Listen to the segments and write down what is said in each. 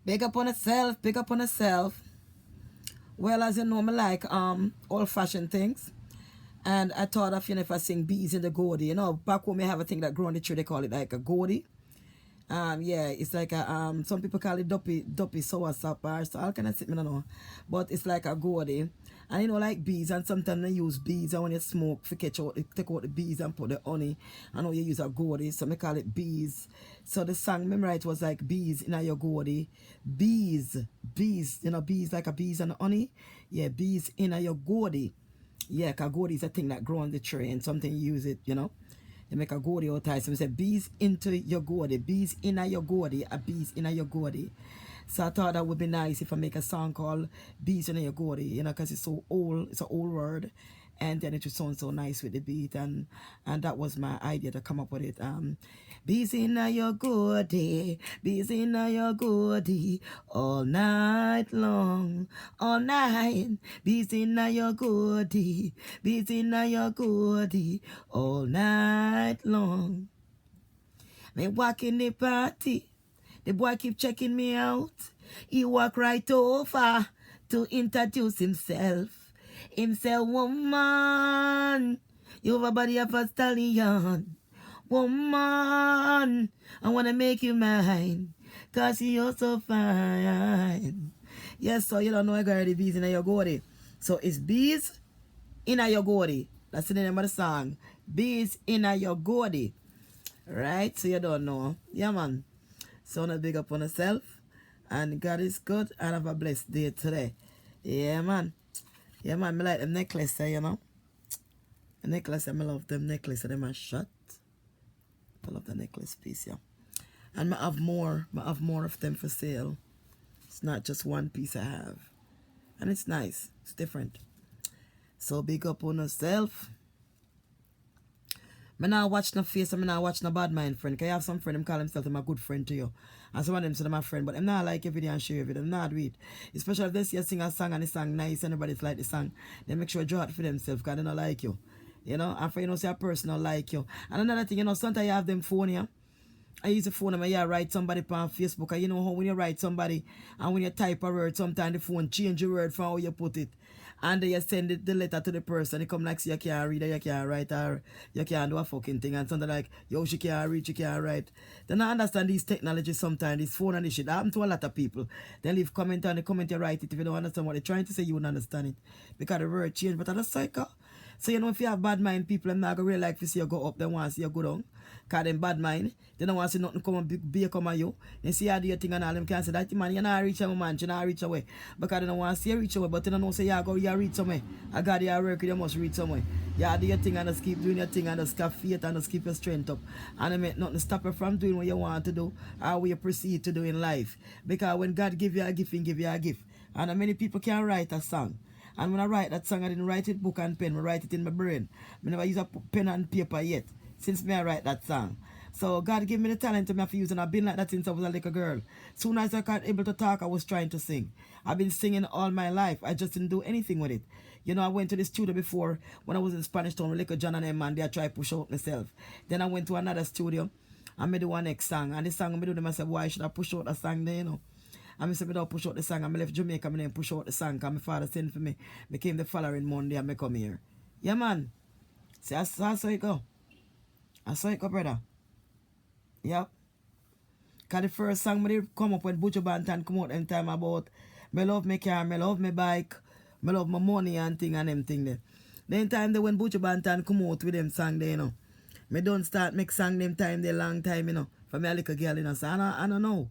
Big up on herself, big up on herself. Well, as you know, me like old-fashioned things. And I thought of, if I sing bees in the gourdy, back home we have a thing that grow on the tree, they call it like a gourdy. Yeah, it's like a some people call it duppy sour sap or so how can I say, I don't know. But it's like a gourdy. And like bees, and sometimes they use bees, and when you smoke for catch out take out the bees and put the honey. I know you use a gourdy, so I call it bees. So the song remember it was like bees in a your gourdy. Bees, bees, bees like a bees and honey. Yeah, bees in a your gourdy. Yeah, cause gourdy is a thing that grow on the tree and something you use it. They make a gourdy out of it. So we say bees into your gourdy, bees in a your gourdy, a bees in a your gourdy. So I thought that would be nice if I make a song called Bees in a Your Gourdy, because it's so old, it's an old word, and then it would sound so nice with the beat, and that was my idea to come up with it. Bees in a your gourdy, bees in a your gourdy, all night long, all night. Bees in a your gourdy, bees in a your gourdy, all night long. Me walk in the party, the boy keep checking me out. He walk right over to introduce himself. Him say, woman, you have a body of a stallion. Woman, I wanna make you mine, cause you're so fine. Yes, so you don't know I got the bees in your gourdy. So it's bees in your gourdy. That's the name of the song. Bees in your gourdy. Right? So you don't know. Yeah, man. So now big up on yourself. And God is good. And have a blessed day today. Yeah, man. Yeah, man. I like them necklace, The necklace, I love them necklace. Them are shut. I love the necklace piece, yeah. And I have more. I have more of them for sale. It's not just one piece I have. And it's nice. It's different. So big up on yourself. I not watch no face, I not watch no bad mind friend. Cause you have some friend them call themselves a good friend to you. And some of them say they're my friend, but I'm not like every day and share every day. I'm not do it. Especially if they see you sing a song and the song nice and everybody's like the song, they make sure you draw it for themselves because they don't like you. And for say a person don't like you. And another thing, sometimes you have them phone here. I use the phone and I write somebody on Facebook. And you know how when you write somebody and when you type a word, sometimes the phone change the word from how you put it. And then you send the letter to the person. They come like, so you can't read or you can't write or you can't do a fucking thing. And something like, yo, she can't read, she can't write. They don't understand these technologies sometimes, this phone and this shit. That happen to a lot of people. They leave comment and the comment you write it. If you don't understand what they're trying to say, you won't understand it. Because the word change. But that's cycle. So if you have bad mind people, I'm not going to really like to see you go up, they want to see you go down. Because them bad mind, they don't want to see nothing come and be come on you. They see how do you thing and all them can say that man, you're not reach a man, you're not reach away. Because they don't want to see you reach away, but they don't know say you reach somewhere. I got your work, you must reach somewhere. You do your thing and just keep doing your thing and just keep faith and just keep your strength up. And they make nothing stop you from doing what you want to do or what you proceed to do in life. Because when God give you a gift, he give you a gift. And many people can write a song. And when I write that song, I didn't write it book and pen. I write it in my brain. I never use a pen and paper yet. Since I write that song. So God gave me the talent to me to use, and I've been like that since I was a little girl. Soon as I got able to talk, I was trying to sing. I've been singing all my life. I just didn't do anything with it. I went to the studio before when I was in Spanish Town with Little John and them, and they tried to push out myself. Then I went to another studio and made the one next song. And the song I do them, I said, why should I push out the song there, And I said, I don't push out the song. I left Jamaica and then push out the song because my father sent for me. I came the following Monday and I come here. Yeah, man. See, I saw it go. I saw it go, brother. Yep. Because the first song I did come up when Butcher Bantan come out them time about me love my car, me love my bike, me love my money and thing and them thing there. Then time they when Butcher Bantan come out with them song there, Me don't start make song them time there long time, For me a little girl, So I don't know.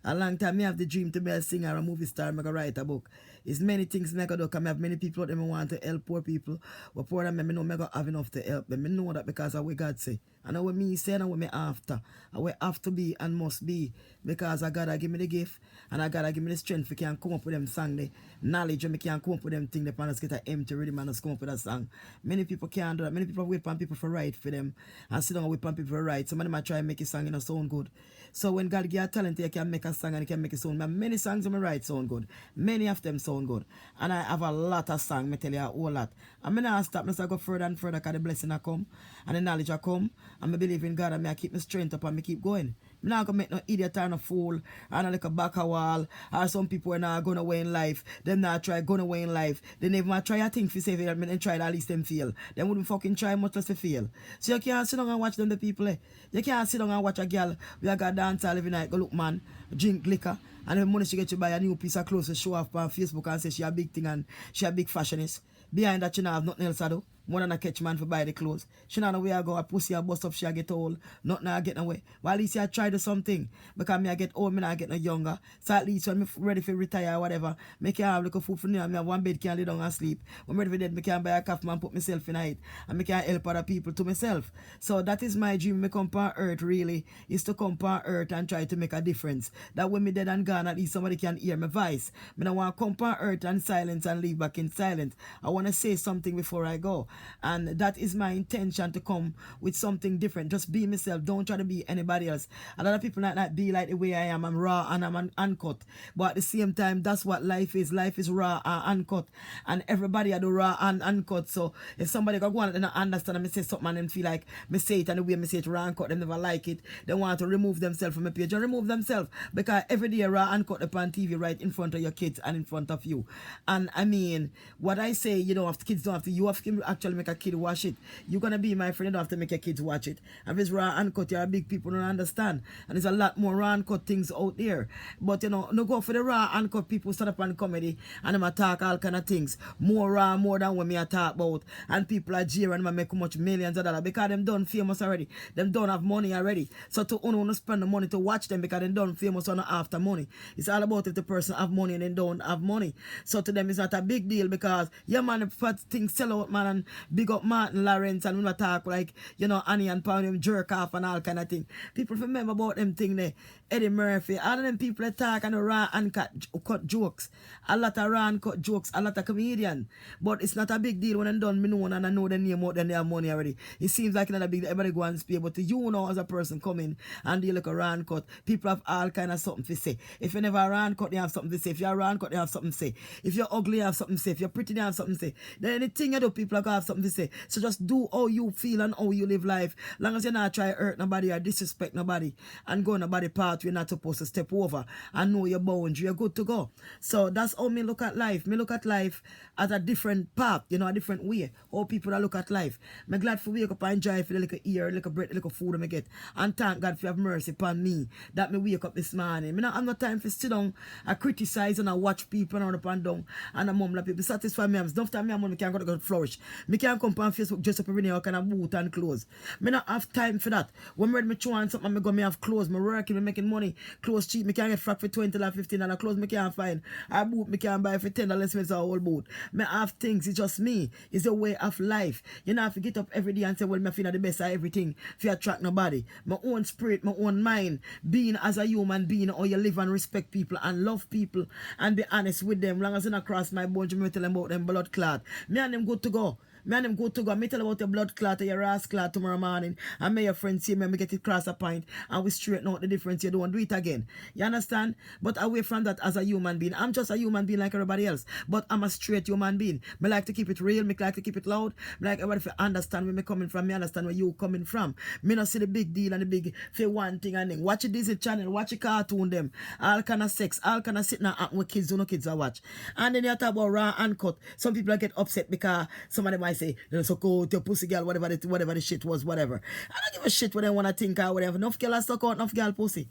A long time, I have the dream to be a singer, a movie star, I write a book. It's many things I can do, because I have many people out there want to help poor people. But poor them, I know I have enough to help them. I know that because of what God say. I know what me say and what me after. I will have to be and must be. Because I God give me the gift and I God give me the strength. I can come up with them song, the knowledge, and I can come up with them things. The panels get an empty rhythm and just come up with a song. Many people can't do that. Many people wait for people for write for them. And sit down and wait for people for write. Some of them I try and make a song sound good. So when God give you a talent, you can make a song and you can make it sound. Many songs I write sound good. Many of them sound good. And I have a lot of songs, I tell you a whole lot. And I not stop, I go further and further because the blessing I come and the knowledge I come. And I believe in God and I keep my strength up and I keep going. I'm not gonna make no idiot or no fool and like a back a wall. Or some people are not going away in life. Them not try going away in life. They never try a thing for say that and try at least them fail. They wouldn't fucking try much less to fail. So you can't sit down and watch them the people. You can't sit down and watch a girl we a got dance all every night, go look man, drink liquor, and the money she get to buy a new piece of clothes to show off on Facebook and say she a big thing and she a big fashionist. Behind that she not have nothing else to do. More than a catch man for buy the clothes. She not know where I go, a pussy a bust up, she a get old. Nothing I get away. Well, at least I try to something. Because me I get old, me I get no younger. So at least when me ready for retire or whatever, me can have like a food for me. Me have one bed, can lay down and sleep. When I'm ready for dead, me can buy a coffee and put myself in it. And me can help other people to myself. So that is my dream. Me come on earth really, is to come on earth and try to make a difference. That when me dead and gone, at least somebody can hear my voice. Me don't want to come on earth and silence and leave back in silence. I want to say something before I go. And that is my intention, to come with something different. Just be myself. Don't try to be anybody else. A lot of people not be like the way I am. I'm raw and I'm uncut. But at the same time, that's what life is. Life is raw and uncut. And everybody are the raw and uncut. So if somebody go on and not understand and me say something and them feel like me say it and the way me say it raw and cut, them never like it, they want to remove themselves from my page. And remove themselves. Because every day raw and cut upon TV right in front of your kids and in front of you. And I mean, what I say, you know, if the kids don't have to, you have to actually make a kid watch it. You're gonna be my friend, you don't have to make your kids watch it. And if it's raw and cut, you're big people don't understand. And there's a lot more raw and cut things out there. But you know, no go for the raw and cut people stand up on comedy and them attack all kind of things. More raw, more than what me I talk about. And people are jeering and make much millions of dollars because them done famous already. Them don't have money already. So to only spend the money to watch them because they done famous on after money. It's all about if the person have money and they don't have money. So to them it's not a big deal because yeah man, fat things sell out man, and big up Martin Lawrence and when I talk like, you know, Annie and Pound him jerk off and all kind of thing. People remember about them thing there. Eddie Murphy, all of them people that talk and raw and cut jokes. A lot of raw and cut jokes, a lot of comedian. But it's not a big deal when I'm done me know and I know the name out then they have money already. It seems like not a big deal. Everybody go and speak. But you know as a person coming and deal like a raw and cut, people have all kind of something to say. If you never raw and cut, they have something to say. If you're raw and cut, they have something to say. If you're ugly, you have something to say. If you're pretty, they have something to say. Then anything you do, people are going to have something to say. So just do how you feel and how you live life. Long as you're not try to hurt nobody or disrespect nobody and go nobody path you're not supposed to step over and know your boundary, you're good to go. So that's how me look at life. Me look at life as a different path, you know, a different way. How people that look at life. I'm glad for wake up and enjoy for the little ear, little breath, little food I get. And thank God for have mercy upon me that me wake up this morning. I have no time for sit down and criticize and I watch people and up and down and I mumble people. Satisfy me. I'm enough time me can't go to flourish. Me can't come on Facebook just up every day kind of boot and clothes. Me not have time for that. When me ready me chew something, me go me have clothes, me working, me making money. Clothes cheap, me can't get frack for $20, $15. Clothes me can't find. A boot me can't buy for $10 spend a whole boot. Me have things, it's just me. It's a way of life. You know, if you get up every day and say, well, me feel the best of everything, if you attract nobody. My own spirit, my own mind, being as a human being, or you live and respect people and love people and be honest with them. Long as you not cross my boundary, me tell them about them blood clot. Me and them good to go. Me and them go to go. Me tell about your blood clot or your ass clot tomorrow morning. And may your friends see me get it cross a pint and we straighten out the difference. You don't do it again. You understand? But away from that as a human being. I'm just a human being like everybody else. But I'm a straight human being. Me like to keep it real. Me like to keep it loud. Me like everybody to understand where me coming from. Me understand where you coming from. Me not see the big deal and the big for one thing and thing. Watch a Disney channel. Watch a cartoon them. All kind of sex. All kind of sitting and acting with kids. Do no kids are watch. And then you talk about raw and cut. Some people get upset because some of them might say, so go to pussy girl, whatever the shit was, whatever. I don't give a shit what they want to think or whatever. Enough girl I suck out, enough girl pussy.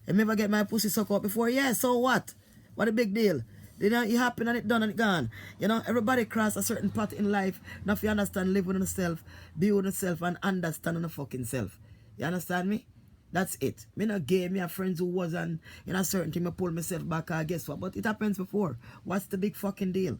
I never get my pussy suck out before. Yeah, so what? What a big deal. You know, it happened and it done and it gone. You know, everybody cross a certain path in life. Now if you understand, live with yourself, be with yourself, and understand on the fucking self. You understand me? That's it. Me not gay, me have friends who wasn't in a certain thing, I pull myself back, guess what? But it happens before. What's the big fucking deal?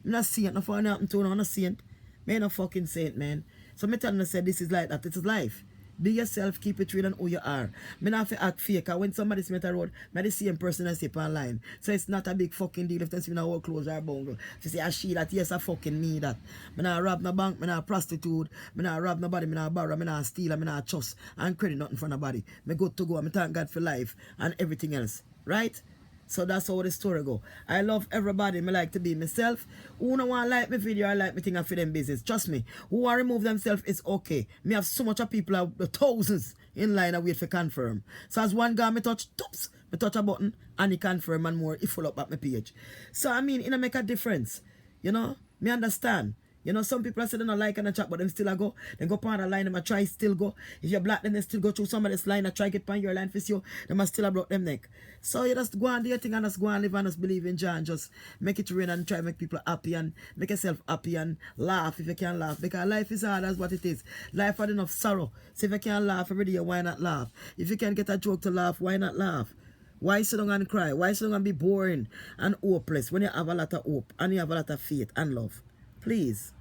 I'm not seeing it, no fun happen to no, I'm not seeing it. Me no fucking saint, man. So me telling you, say this is like that. This is life. Be yourself, keep it real and who you are. Me not have to act fake. When somebody see me at the road, me the same person I see online. So it's not a big fucking deal if they see me in our clothes or bungle. If you say I she that, yes I fucking me that. Me not rob no bank, me not prostitute, me not rob nobody, me not borrow, me not steal, me not trust and credit nothing for nobody. Me good to go, me thank God for life and everything else. Right? So that's how the story go. I love everybody. Me like to be myself. Who don't want to like my video or like me thing for them business. Trust me. Who want to remove themselves is okay. Me have so much of people, thousands. in line and wait for confirm. So as one guy me touch, toops, me touch a button and he confirm and more, he full up at my page. So I mean, it make a difference. You know, me understand. You know, some people say they don't like and a chat, but them still a go. Then go on the line, them a try still go. If you're black, then they still go through somebody's line and try get on your line for you. Them a still a broke them neck. So you just go and do your thing and just go and live and just believe in Jah and just make it rain and try to make people happy and make yourself happy and laugh if you can laugh. Because life is hard as what it is. Life had enough sorrow. So if you can laugh every day, why not laugh? If you can get a joke to laugh, why not laugh? Why sit down and cry? Why sit down and be boring and hopeless when you have a lot of hope and you have a lot of faith and love? Please.